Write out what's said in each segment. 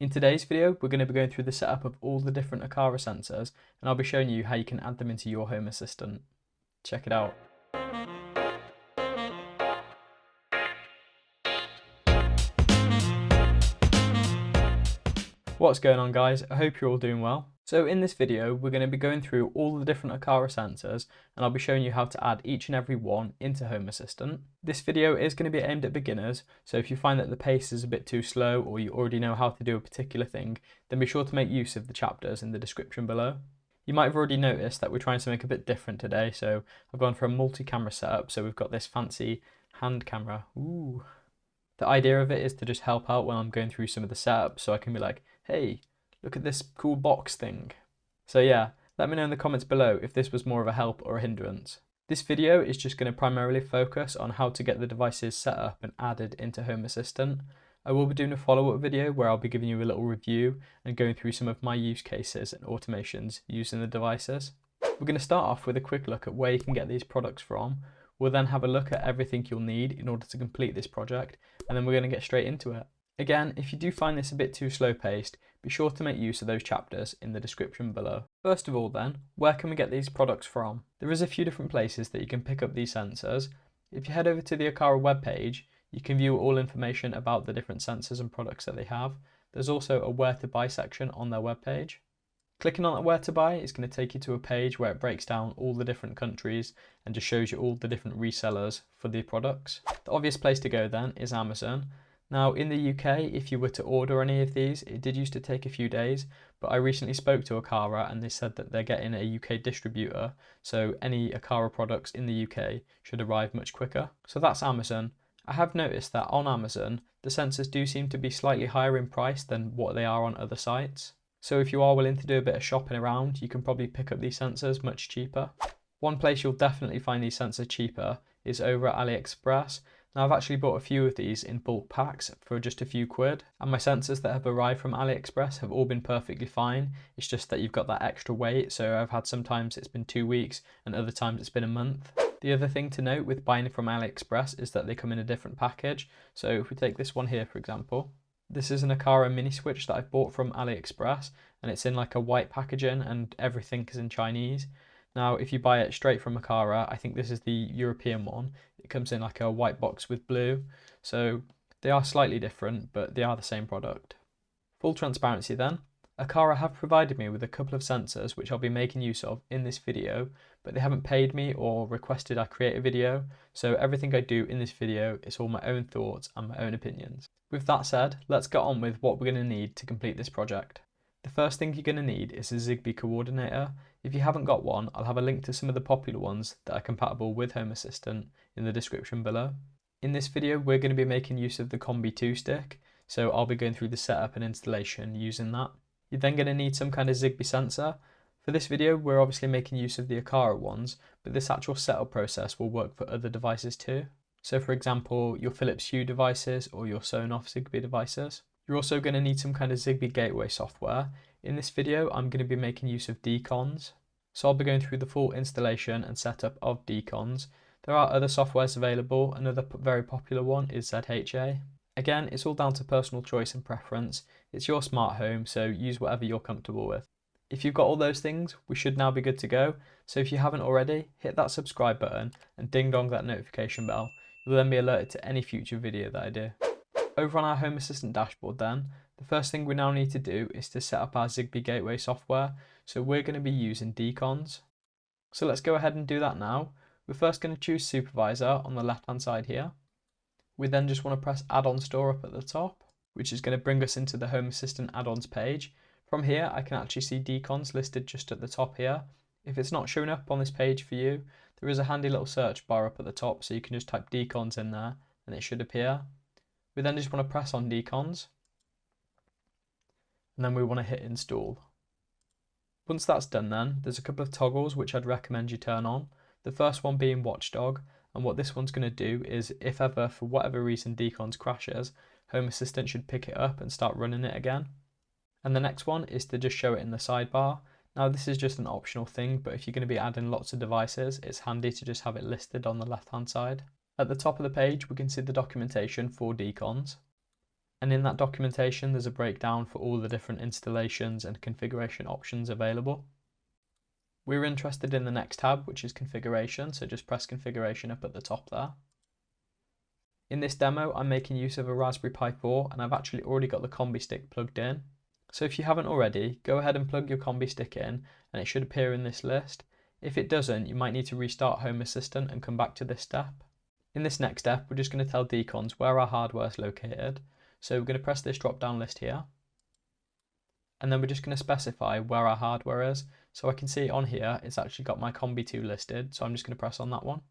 In today's video, we're going to be going through the setup of all the different Aqara sensors, and I'll be showing you how you can add them into your Home Assistant. Check it out. What's going on, guys? I hope you're all doing well. So in this video, we're going to be going through all the different Aqara sensors, and I'll be showing you how to add each and every one into Home Assistant. This video is going to be aimed at beginners, so if you find that the pace is a bit too slow or you already know how to do a particular thing, then be sure to make use of the chapters in the description below. You might have already noticed that we're trying to make a bit different today, so I've gone for a multi-camera setup, so we've got this fancy hand camera. Ooh. The idea of it is to just help out when I'm going through some of the setup, so I can be like, hey, look at this cool box thing. So yeah, let me know in the comments below if this was more of a help or a hindrance. This video is just going to primarily focus on how to get the devices set up and added into Home Assistant. I will be doing a follow-up video where I'll be giving you a little review and going through some of my use cases and automations using the devices. We're going to start off with a quick look at where you can get these products from. We'll then have a look at everything you'll need in order to complete this project, and then we're going to get straight into it. Again, if you do find this a bit too slow paced, be sure to make use of those chapters in the description below. First of all then, where can we get these products from? There is a few different places that you can pick up these sensors. If you head over to the Aqara webpage, you can view all information about the different sensors and products that they have. There's also a where to buy section on their webpage. Clicking on that where to buy is going to take you to a page where it breaks down all the different countries and just shows you all the different resellers for the products. The obvious place to go then is Amazon. Now in the UK, if you were to order any of these, it did used to take a few days, but I recently spoke to Aqara and they said that they're getting a UK distributor, so any Aqara products in the UK should arrive much quicker. So that's Amazon. I have noticed that on Amazon, the sensors do seem to be slightly higher in price than what they are on other sites. So if you are willing to do a bit of shopping around, you can probably pick up these sensors much cheaper. One place you'll definitely find these sensors cheaper is over at AliExpress. Now I've actually bought a few of these in bulk packs for just a few quid, and my sensors that have arrived from AliExpress have all been perfectly fine. It's just that you've got that extra weight, so I've had sometimes it's been 2 weeks and other times it's been a month. The other thing to note with buying from AliExpress is that they come in a different package. So if we take this one here for example, this is an Aqara Mini Switch that I've bought from AliExpress, and it's in like a white packaging and everything is in Chinese. Now if you buy it straight from Aqara, I think this is the European one, it comes in like a white box with blue, so they are slightly different but they are the same product. Full transparency then, Aqara have provided me with a couple of sensors which I'll be making use of in this video, but they haven't paid me or requested I create a video, so everything I do in this video is all my own thoughts and my own opinions. With that said, let's get on with what we're going to need to complete this project. The first thing you're going to need is a Zigbee coordinator. If you haven't got one, I'll have a link to some of the popular ones that are compatible with Home Assistant in the description below. In this video, we're going to be making use of the Conbee II stick, so I'll be going through the setup and installation using that. You're then going to need some kind of Zigbee sensor. For this video, we're obviously making use of the Aqara ones, but this actual setup process will work for other devices too. So for example, your Philips Hue devices or your Sonoff Zigbee devices. You're also going to need some kind of Zigbee gateway software. In this video, I'm going to be making use of deConz. So I'll be going through the full installation and setup of deConz. There are other softwares available. Another very popular one is ZHA. Again, it's all down to personal choice and preference. It's your smart home, so use whatever you're comfortable with. If you've got all those things, we should now be good to go. So if you haven't already, hit that subscribe button and ding dong that notification bell. You'll then be alerted to any future video that I do. Over on our Home Assistant dashboard then, the first thing we now need to do is to set up our Zigbee gateway software, so we're going to be using deConz. So let's go ahead and do that now. We're first going to choose Supervisor on the left hand side here. We then just want to press Add-on Store up at the top, which is going to bring us into the Home Assistant add-ons page. From here I can actually see deConz listed just at the top here. If it's not showing up on this page for you, there is a handy little search bar up at the top, so you can just type deConz in there and it should appear. We then just want to press on deConz and then we want to hit install. Once that's done then, there's a couple of toggles which I'd recommend you turn on. The first one being Watchdog, and what this one's going to do is if ever for whatever reason deConz crashes, Home Assistant should pick it up and start running it again. And the next one is to just show it in the sidebar. Now this is just an optional thing, but if you're going to be adding lots of devices, it's handy to just have it listed on the left hand side. At the top of the page we can see the documentation for deConz. And in that documentation, there's a breakdown for all the different installations and configuration options available. We're interested in the next tab, which is configuration, so just press configuration up at the top there. In this demo, I'm making use of a Raspberry Pi 4, and I've actually already got the Conbee stick plugged in. So if you haven't already, go ahead and plug your Conbee stick in, and it should appear in this list. If it doesn't, you might need to restart Home Assistant and come back to this step. In this next step, we're just going to tell deConz where our hardware is located. So we're going to press this drop down list here. And then we're just going to specify where our hardware is. So I can see on here, it's actually got my Conbee II listed. So I'm just going to press on that one.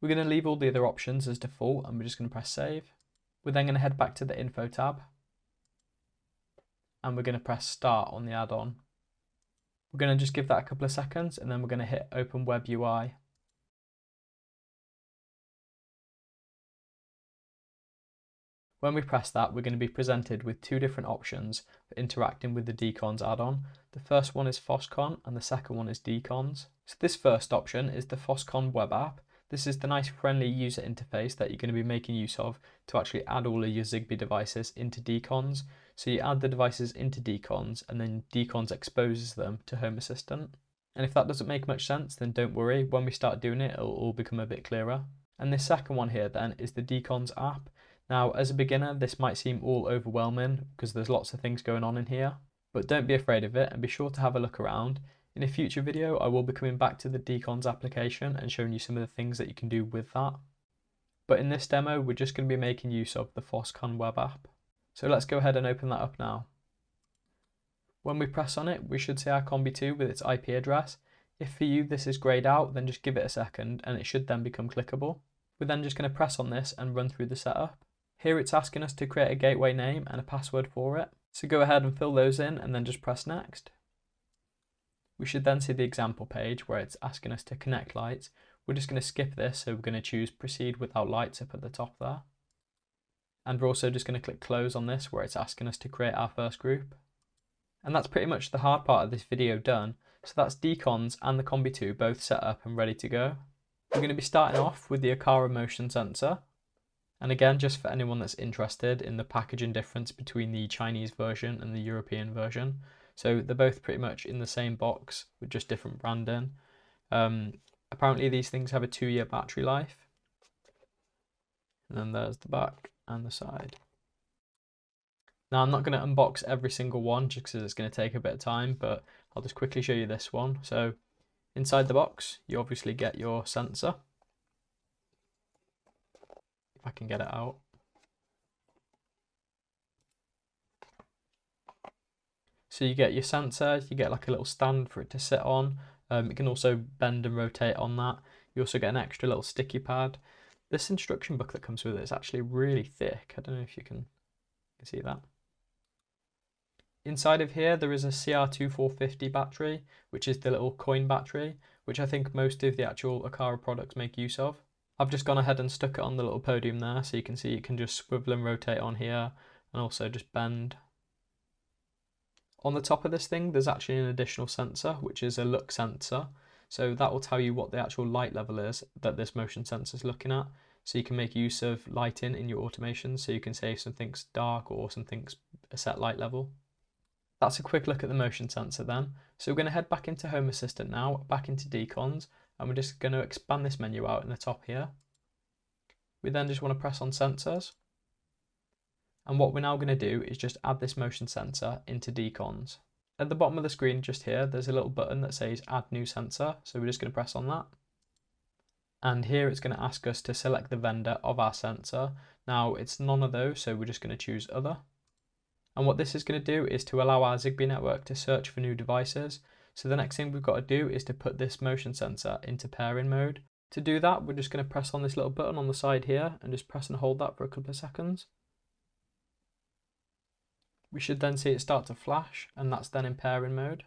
We're going to leave all the other options as default, and we're just going to press save. We're then going to head back to the info tab. And we're going to press start on the add-on. We're going to just give that a couple of seconds, and then we're going to hit open web UI. When we press that, we're going to be presented with two different options for interacting with the deConz add-on. The first one is FOSCon and the second one is deConz. So this first option is the FOSCon web app. This is the nice friendly user interface that you're going to be making use of to actually add all of your Zigbee devices into deConz. So you add the devices into deConz, and then deConz exposes them to Home Assistant. And if that doesn't make much sense, then don't worry. When we start doing it, it'll all become a bit clearer. And this second one here then is the deConz app. Now, as a beginner, this might seem all overwhelming because there's lots of things going on in here, but don't be afraid of it and be sure to have a look around. In a future video, I will be coming back to the deConz application and showing you some of the things that you can do with that. But in this demo, we're just going to be making use of the FOSCon web app. So let's go ahead and open that up now. When we press on it, we should see our Conbee II with its IP address. If for you this is grayed out, then just give it a second and it should then become clickable. We're then just going to press on this and run through the setup. Here it's asking us to create a gateway name and a password for it. So go ahead and fill those in and then just press next. We should then see the example page where it's asking us to connect lights. We're just going to skip this, so we're going to choose proceed without lights up at the top there. And we're also just going to click close on this where it's asking us to create our first group. And that's pretty much the hard part of this video done. So that's deConz and the Conbee II both set up and ready to go. We're going to be starting off with the Aqara motion sensor. And again, just for anyone that's interested in the packaging difference between the Chinese version and the European version. So they're both pretty much in the same box with just different branding. Apparently these things have a 2-year battery life. And then there's the back and the side. Now I'm not going to unbox every single one just because it's going to take a bit of time, but I'll just quickly show you this one. So inside the box, you obviously get your sensor. If I can get it out. So you get your sensor, you get like a little stand for it to sit on. It can also bend and rotate on that. You also get an extra little sticky pad. This instruction book that comes with it is actually really thick. I don't know if you can see that. Inside of here, there is a CR2450 battery, which is the little coin battery, which I think most of the actual Aqara products make use of. I've just gone ahead and stuck it on the little podium there, so you can see it can just swivel and rotate on here, and also just bend. On the top of this thing, there's actually an additional sensor, which is a look sensor. So that will tell you what the actual light level is that this motion sensor is looking at. So you can make use of lighting in your automation, so you can say if something's dark or something's a set light level. That's a quick look at the motion sensor then. So we're going to head back into Home Assistant now, back into deConz, and we're just going to expand this menu out in the top here. We then just want to press on sensors. And what we're now going to do is just add this motion sensor into deConz. At the bottom of the screen just here, there's a little button that says add new sensor. So we're just going to press on that. And here it's going to ask us to select the vendor of our sensor. Now it's none of those, so we're just going to choose other. And what this is going to do is to allow our Zigbee network to search for new devices. So the next thing we've got to do is to put this motion sensor into pairing mode. To do that, we're just going to press on this little button on the side here and just press and hold that for a couple of seconds. We should then see it start to flash, and that's then in pairing mode.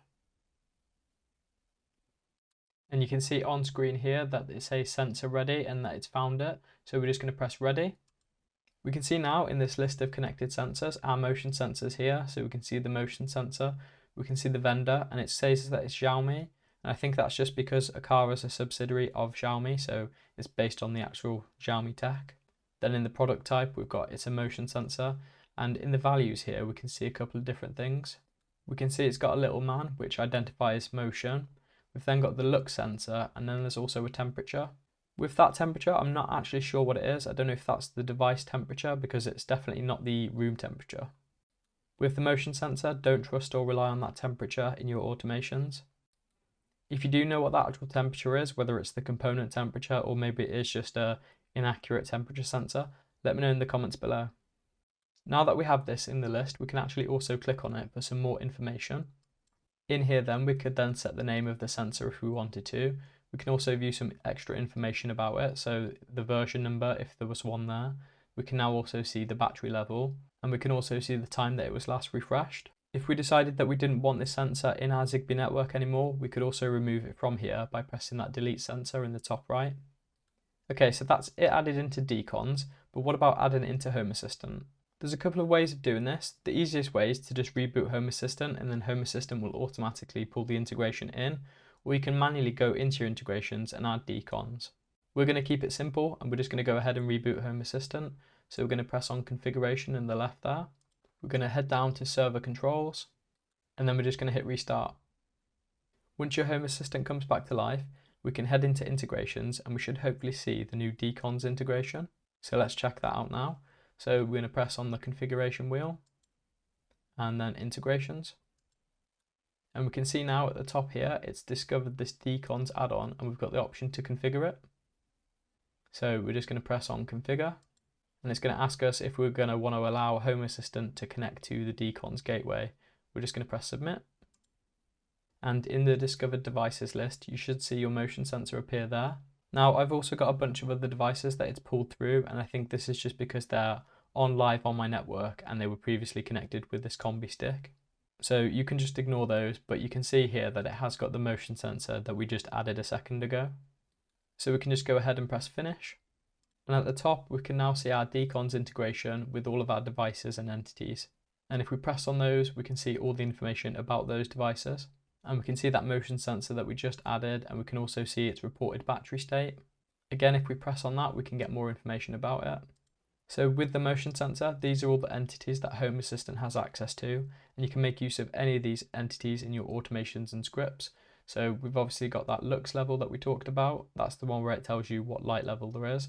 And you can see on screen here that it says sensor ready and that it's found it. So we're just going to press ready. We can see now in this list of connected sensors, our motion sensors here. So we can see the motion sensor, we can see the vendor, and it says that it's Xiaomi. And I think that's just because Aqara is a subsidiary of Xiaomi, so it's based on the actual Xiaomi tech. Then in the product type, we've got it's a motion sensor. And in the values here, we can see a couple of different things. We can see it's got a little man, which identifies motion. We've then got the lux sensor, and then there's also a temperature. With that temperature, I'm not actually sure what it is. I don't know if that's the device temperature, because it's definitely not the room temperature. With the motion sensor, don't trust or rely on that temperature in your automations. If you do know what that actual temperature is, whether it's the component temperature or maybe it is just a inaccurate temperature sensor, let me know in the comments below. Now that we have this in the list, we can actually also click on it for some more information. In here then, we could then set the name of the sensor if we wanted to. We can also view some extra information about it, so the version number if there was one there. We can now also see the battery level, and we can also see the time that it was last refreshed. If we decided that we didn't want this sensor in our Zigbee network anymore, we could also remove it from here by pressing that delete sensor in the top right. Okay, so that's it added into deConz, but what about adding it into Home Assistant? There's a couple of ways of doing this. The easiest way is to just reboot Home Assistant, and then Home Assistant will automatically pull the integration in, or you can manually go into your integrations and add deConz. We're going to keep it simple, and we're just going to go ahead and reboot Home Assistant. So we're going to press on configuration in the left there. We're going to head down to server controls, and then we're just going to hit restart. Once your Home Assistant comes back to life, we can head into integrations, and we should hopefully see the new deConz integration. So let's check that out now. So we're going to press on the configuration wheel and then integrations. And we can see now at the top here, it's discovered this deConz add-on, and we've got the option to configure it. So we're just going to press on configure, and it's going to ask us if we're going to want to allow Home Assistant to connect to the deConz gateway. We're just going to press submit. And in the discovered devices list, you should see your motion sensor appear there. Now I've also got a bunch of other devices that it's pulled through, and I think this is just because they're on live on my network and they were previously connected with this Conbee stick. So you can just ignore those, but you can see here that it has got the motion sensor that we just added a second ago. So we can just go ahead and press finish. And at the top, we can now see our deConz integration with all of our devices and entities. And if we press on those, we can see all the information about those devices. And we can see that motion sensor that we just added, and we can also see its reported battery state. Again, if we press on that, we can get more information about it. So with the motion sensor, these are all the entities that Home Assistant has access to, and you can make use of any of these entities in your automations and scripts. So we've obviously got that lux level that we talked about. That's the one where it tells you what light level there is.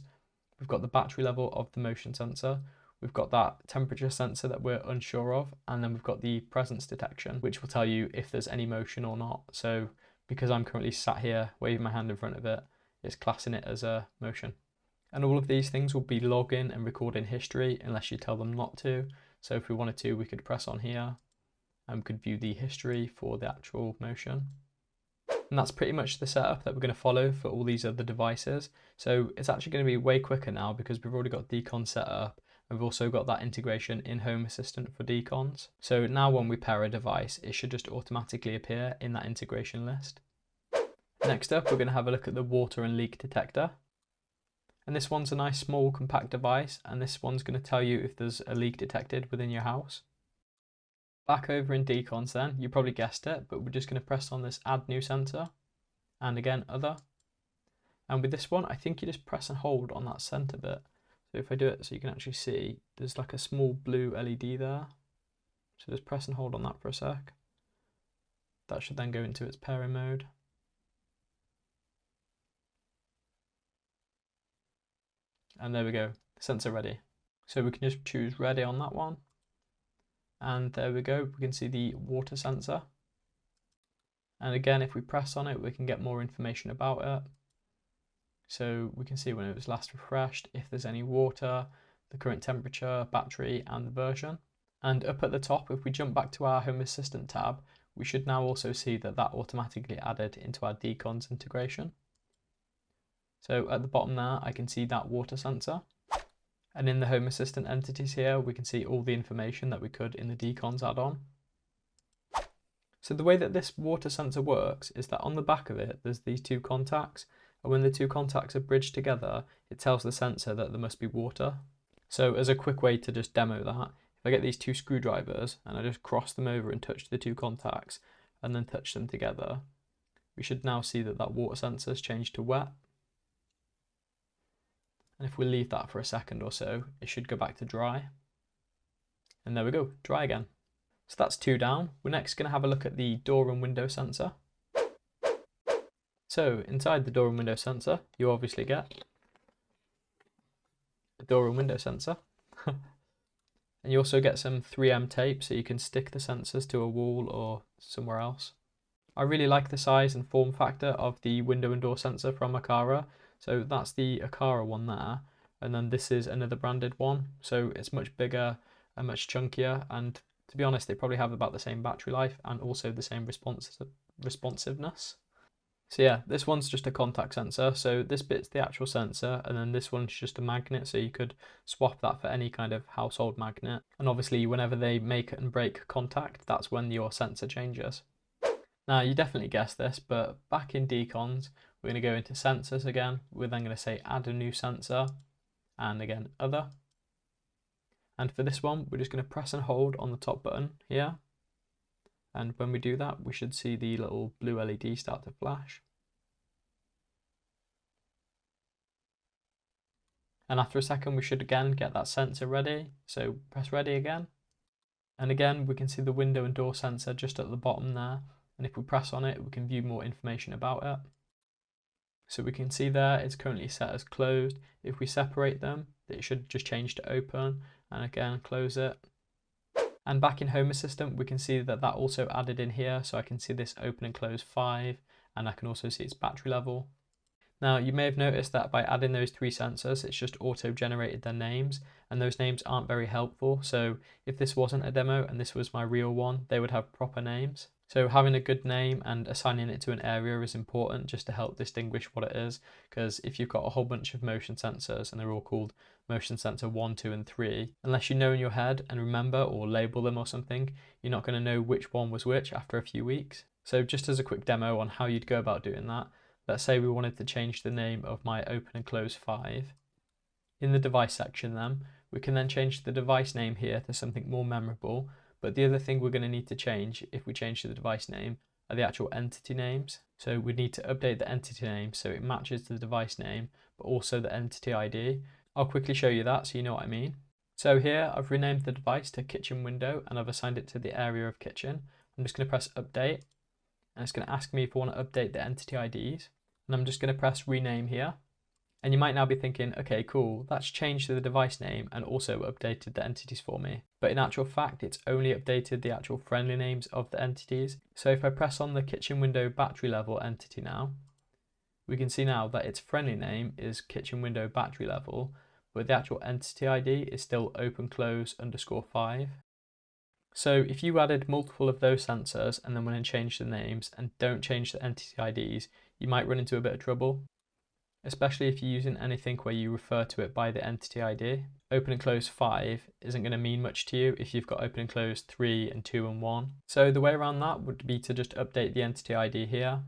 We've got the battery level of the motion sensor. We've got that temperature sensor that we're unsure of, and then we've got the presence detection, which will tell you if there's any motion or not. So because I'm currently sat here waving my hand in front of it, it's classing it as a motion. And all of these things will be logging and recording history unless you tell them not to. So if we wanted to, we could press on here and we could view the history for the actual motion. And that's pretty much the setup that we're going to follow for all these other devices. So it's actually going to be way quicker now because we've already got deConz set up. We've also got that integration in Home Assistant for deConz. So now when we pair a device, it should just automatically appear in that integration list. Next up, we're going to have a look at the water and leak detector. And this one's a nice small compact device, and this one's going to tell you if there's a leak detected within your house. Back over in deConz then, you probably guessed it, but we're just going to press on this add new sensor, and again other. And with this one, I think you just press and hold on that center bit. So if I do it so you can actually see, there's like a small blue LED there. So just press and hold on that for a sec. That should then go into its pairing mode. And there we go, sensor ready. So we can just choose ready on that one. And there we go, we can see the water sensor. And again, if we press on it, we can get more information about it. So we can see when it was last refreshed, if there's any water, the current temperature, battery, and the version. And up at the top, if we jump back to our Home Assistant tab, we should now also see that that automatically added into our deConz integration. So at the bottom there, I can see that water sensor. And in the Home Assistant entities here, we can see all the information that we could in the deConz add-on. So the way that this water sensor works is that on the back of it, there's these two contacts. And when the two contacts are bridged together, it tells the sensor that there must be water. So as a quick way to just demo that, if I get these two screwdrivers and I just cross them over and touch the two contacts and then touch them together, we should now see that that water sensor has changed to wet. And if we leave that for a second or so, it should go back to dry. And there we go, dry again. So that's 2 down. We're next going to have a look at the door and window sensor. So inside the door and window sensor, you obviously get a door and window sensor. And you also get some 3M tape so you can stick the sensors to a wall or somewhere else. I really like the size and form factor of the window and door sensor from Aqara. So that's the Aqara one there. And then this is another branded one. So it's much bigger and much chunkier. And to be honest, they probably have about the same battery life and also the same responsiveness. So yeah, this one's just a contact sensor. So this bit's the actual sensor, and then this one's just a magnet. So you could swap that for any kind of household magnet. And obviously whenever they make and break contact, that's when your sensor changes. Now you definitely guessed this, but back in deConz, we're going to go into sensors again. We're then going to say add a new sensor, and again other. And for this one, we're just going to press and hold on the top button here. And when we do that, we should see the little blue LED start to flash. And after a second, we should again get that sensor ready. So press ready again. And again, we can see the window and door sensor just at the bottom there. And if we press on it, we can view more information about it. So we can see there, it's currently set as closed. If we separate them, it should just change to open, and again, close it. And back in Home Assistant, we can see that that also added in here. So I can see this open and close 5, and I can also see its battery level. Now you may have noticed that by adding those 3 sensors, it's just auto-generated their names, and those names aren't very helpful. So if this wasn't a demo and this was my real one, they would have proper names. So having a good name and assigning it to an area is important just to help distinguish what it is, because if you've got a whole bunch of motion sensors and they're all called motion sensor 1, 2 and 3, unless you know in your head and remember or label them or something, you're not going to know which one was which after a few weeks. So just as a quick demo on how you'd go about doing that, let's say we wanted to change the name of my open and close 5. In the device section then, we can then change the device name here to something more memorable, but the other thing we're going to need to change if we change the device name are the actual entity names. So we need to update the entity name so it matches the device name, but also the entity ID. I'll quickly show you that so you know what I mean. So here I've renamed the device to kitchen window and I've assigned it to the area of kitchen. I'm just going to press update, and it's going to ask me if I want to update the entity IDs. And I'm just going to press rename here. And you might now be thinking, okay, cool, that's changed the device name and also updated the entities for me. But in actual fact, it's only updated the actual friendly names of the entities. So if I press on the kitchen window battery level entity now, we can see now that its friendly name is kitchen window battery level, but the actual entity ID is still open close _5. So if you added multiple of those sensors and then went and changed the names and don't change the entity IDs, you might run into a bit of trouble, especially if you're using anything where you refer to it by the entity ID. Open and close 5 isn't going to mean much to you if you've got open and close 3 and 2 and 1. So the way around that would be to just update the entity ID here,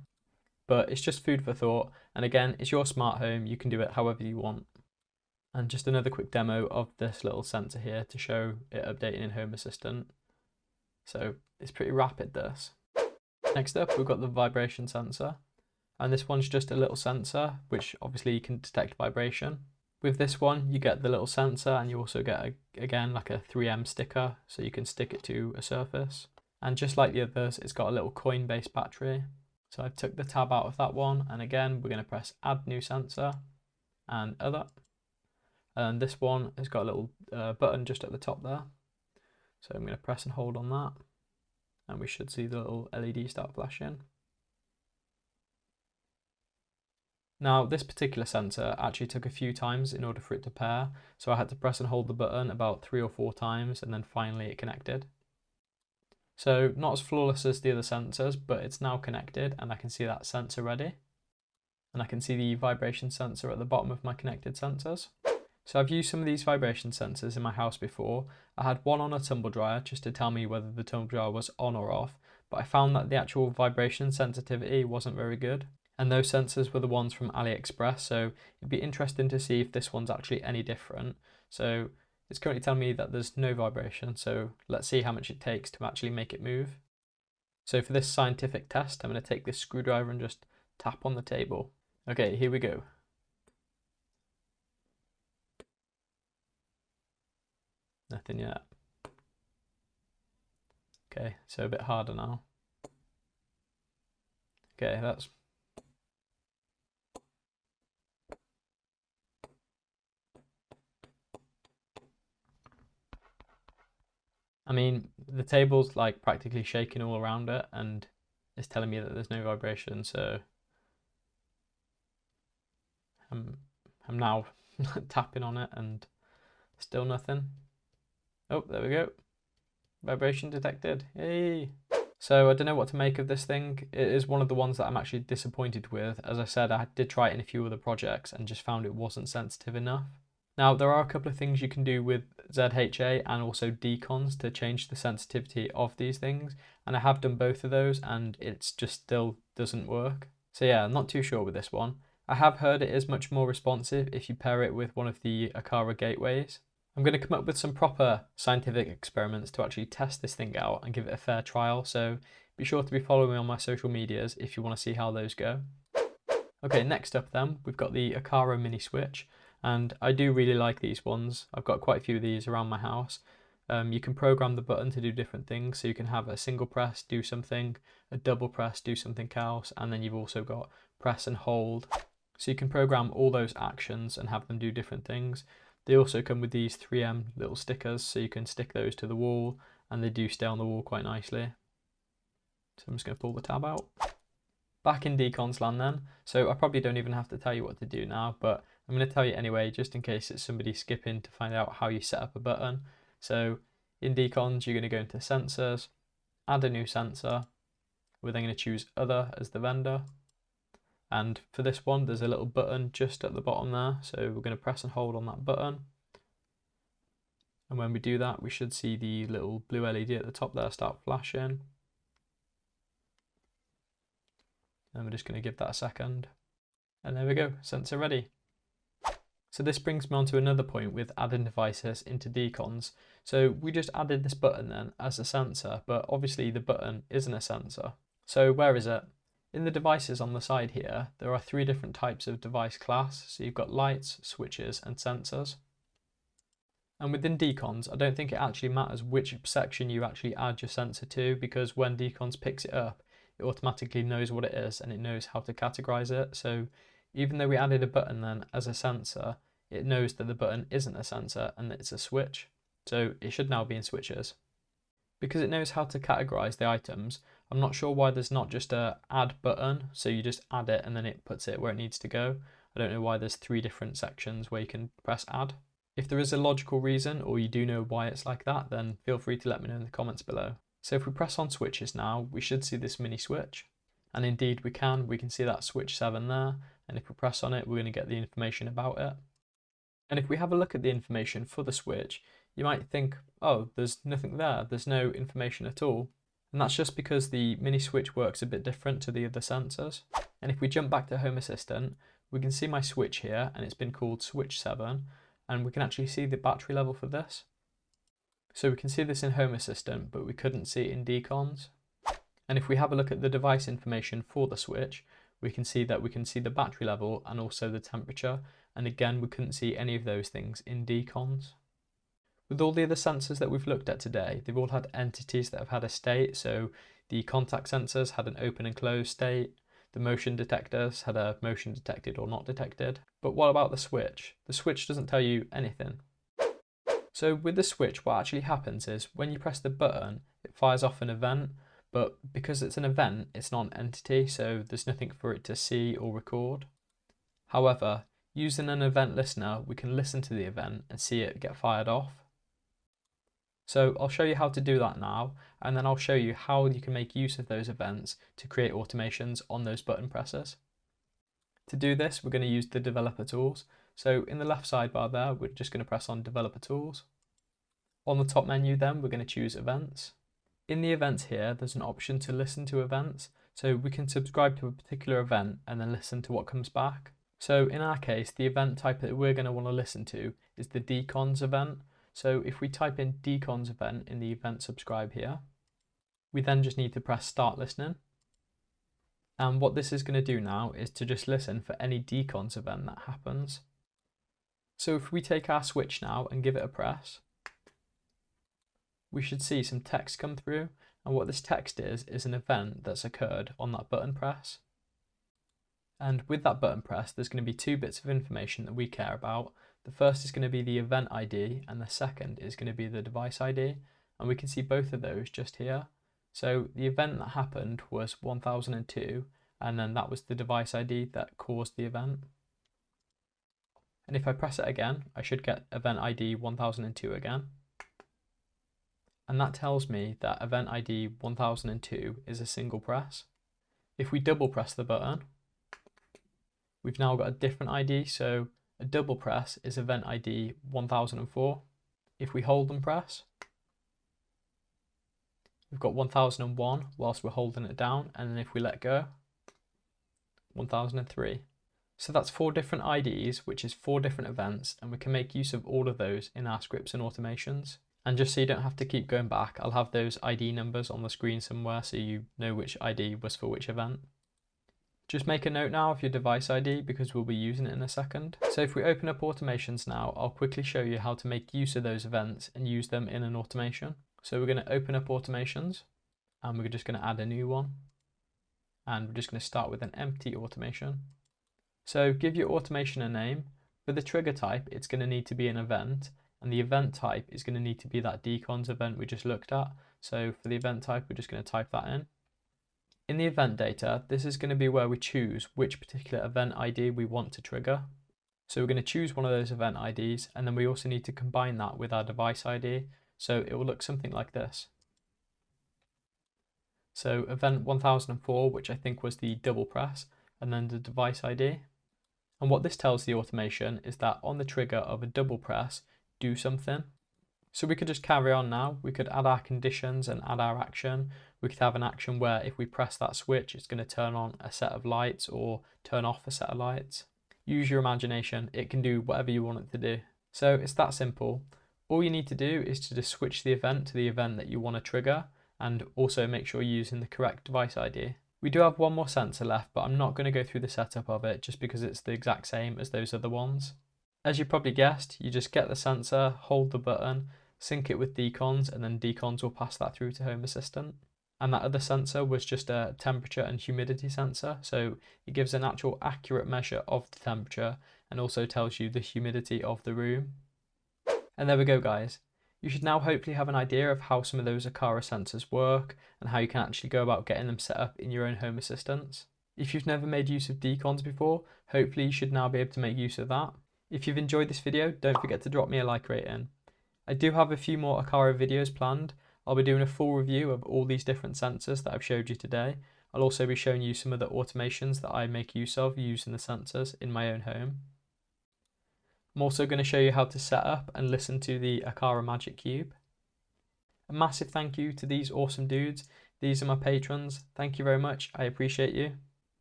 but it's just food for thought. And again, it's your smart home, you can do it however you want. And just another quick demo of this little sensor here to show it updating in Home Assistant. So it's pretty rapid, this. Next up, we've got the vibration sensor. And this one's just a little sensor, which obviously you can detect vibration. With this one, you get the little sensor and you also get, again, like a 3M sticker, so you can stick it to a surface. And just like the others, it's got a little coin-based battery. So I've took the tab out of that one, and again, we're going to press add new sensor and other. And this one has got a little button just at the top there. So I'm going to press and hold on that, and we should see the little LED start flashing. Now this particular sensor actually took a few times in order for it to pair, so I had to press and hold the button about 3 or 4 times and then finally it connected. So not as flawless as the other sensors, but it's now connected and I can see that sensor ready. And I can see the vibration sensor at the bottom of my connected sensors. So I've used some of these vibration sensors in my house before. I had one on a tumble dryer just to tell me whether the tumble dryer was on or off, but I found that the actual vibration sensitivity wasn't very good. And those sensors were the ones from AliExpress, so it'd be interesting to see if this one's actually any different. So it's currently telling me that there's no vibration, so let's see how much it takes to actually make it move. So for this scientific test, I'm going to take this screwdriver and just tap on the table. Okay, here we go. Nothing yet. Okay, so a bit harder now. Okay, that's... I mean, the table's like practically shaking all around it and it's telling me that there's no vibration, so I'm now tapping on it and still nothing. Oh, there we go. Vibration detected. Yay! So I don't know what to make of this thing. It is one of the ones that I'm actually disappointed with. As I said, I did try it in a few other projects and just found it wasn't sensitive enough. Now, there are a couple of things you can do with ZHA and also deConz to change the sensitivity of these things, and I have done both of those and it's just still doesn't work. So yeah, I'm not too sure with this one. I have heard it is much more responsive if you pair it with one of the Aqara gateways. I'm going to come up with some proper scientific experiments to actually test this thing out and give it a fair trial, so be sure to be following me on my social medias if you want to see how those go. Okay, next up then, we've got the Aqara Mini Switch, and I do really like these ones. I've got quite a few of these around my house. You can program the button to do different things, so you can have a single press do something, a double press do something else, and then you've also got press and hold. So you can program all those actions and have them do different things. They also come with these 3M little stickers, so you can stick those to the wall, and they do stay on the wall quite nicely. So I'm just going to pull the tab out. Back in deConz land then, so I probably don't even have to tell you what to do now, but I'm going to tell you anyway, just in case it's somebody skipping to find out how you set up a button. So in deConz, you're going to go into Sensors, add a new sensor. We're then going to choose Other as the vendor. And for this one, there's a little button just at the bottom there. So we're going to press and hold on that button. And when we do that, we should see the little blue LED at the top there start flashing. And we're just going to give that a second. And there we go, sensor ready. So this brings me on to another point with adding devices into deConz. So we just added this button then as a sensor, but obviously the button isn't a sensor. So where is it? In the devices on the side here, there are 3 different types of device class. So you've got lights, switches, and sensors. And within deConz, I don't think it actually matters which section you actually add your sensor to, because when deConz picks it up, it automatically knows what it is and it knows how to categorize it. So even though we added a button then as a sensor, it knows that the button isn't a sensor and that it's a switch. So it should now be in switches. Because it knows how to categorize the items, I'm not sure why there's not just a add button, so you just add it and then it puts it where it needs to go. I don't know why there's 3 different sections where you can press add. If there is a logical reason or you do know why it's like that, then feel free to let me know in the comments below. So if we press on switches now, we should see this mini switch. And indeed we can see that switch 7 there. And if we press on it, we're going to get the information about it. And if we have a look at the information for the switch, you might think, oh, there's nothing there. There's no information at all. And that's just because the mini switch works a bit different to the other sensors. And if we jump back to Home Assistant, we can see my switch here and it's been called switch 7. And we can actually see the battery level for this. So we can see this in Home Assistant, but we couldn't see it in deConz. And if we have a look at the device information for the switch, we can see the battery level and also the temperature. And again, we couldn't see any of those things in deConz. With all the other sensors that we've looked at today, they've all had entities that have had a state. So the contact sensors had an open and closed state. The motion detectors had a motion detected or not detected. But what about the switch? The switch doesn't tell you anything. So with the switch, what actually happens is when you press the button, it fires off an event, but because it's an event, it's not an entity, so there's nothing for it to see or record. However, using an event listener, we can listen to the event and see it get fired off. So I'll show you how to do that now, and then I'll show you how you can make use of those events to create automations on those button presses. To do this, we're going to use the developer tools. So in the left sidebar there, we're just going to press on developer tools. On the top menu then, we're going to choose events. In the events here, there's an option to listen to events. So we can subscribe to a particular event and then listen to what comes back. So in our case, the event type that we're going to want to listen to is the deConz event. So if we type in deConz event in the event subscribe here, we then just need to press start listening. And what this is going to do now is to just listen for any deConz event that happens. So if we take our switch now and give it a press, we should see some text come through, And what this text is an event that's occurred on that button press. And with that button press, there's going to be two bits of information that we care about. The first is going to be the event ID, and the second is going to be the device ID. And we can see both of those just here. So the event that happened was 1002, and then that was the device ID that caused the event. And if I press it again, I should get event ID 1002 again. And that tells me that event ID 1002 is a single press. If we double press the button, we've now got a different ID, so a double press is event ID 1004. If we hold and press, we've got 1001 whilst we're holding it down, and then if we let go, 1003. So that's 4 different IDs, which is 4 different events, and we can make use of all of those in our scripts and automations. And just so you don't have to keep going back, I'll have those ID numbers on the screen somewhere so you know which ID was for which event. Just make a note now of your device ID because we'll be using it in a second. So if we open up automations now, I'll quickly show you how to make use of those events and use them in an automation. So we're going to open up automations and we're just going to add a new one. And we're just going to start with an empty automation. So give your automation a name. For the trigger type, it's going to need to be an event. And the event type is going to need to be that deConz event we just looked at. So for the event type, we're just going to type that in. In the event data, this is going to be where we choose which particular event ID we want to trigger. So we're going to choose one of those event IDs, and then we also need to combine that with our device ID. So it will look something like this. So event 1004, which I think was the double press, and then the device ID. And what this tells the automation is that on the trigger of a double press, do something. So we could just carry on now. We could add our conditions and add our action. We could have an action where if we press that switch, it's going to turn on a set of lights or turn off a set of lights. Use your imagination. It can do whatever you want it to do. So it's that simple. All you need to do is to just switch the event to the event that you want to trigger, and also make sure you're using the correct device ID. We do have one more sensor left, but I'm not going to go through the setup of it just because it's the exact same as those other ones. As you probably guessed, you just get the sensor, hold the button, sync it with deConz, and then deConz will pass that through to Home Assistant. And that other sensor was just a temperature and humidity sensor, so it gives an actual accurate measure of the temperature and also tells you the humidity of the room. And there we go, guys. You should now hopefully have an idea of how some of those Aqara sensors work and how you can actually go about getting them set up in your own Home Assistants. If you've never made use of deConz before, hopefully you should now be able to make use of that. If you've enjoyed this video, don't forget to drop me a like rating. I do have a few more Aqara videos planned. I'll be doing a full review of all these different sensors that I've showed you today. I'll also be showing you some of the automations that I make use of using the sensors in my own home. I'm also going to show you how to set up and listen to the Aqara Magic Cube. A massive thank you to these awesome dudes. These are my patrons. Thank you very much. I appreciate you.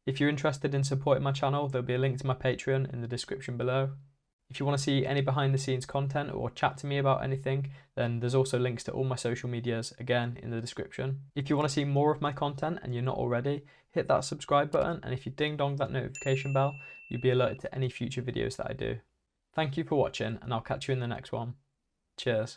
If you're interested in supporting my channel, there'll be a link to my Patreon in the description below. If you want to see any behind the scenes content or chat to me about anything, then there's also links to all my social medias, again, in the description. If you want to see more of my content and you're not already, hit that subscribe button, and if you ding dong that notification bell, you'll be alerted to any future videos that I do. Thank you for watching, and I'll catch you in the next one. Cheers.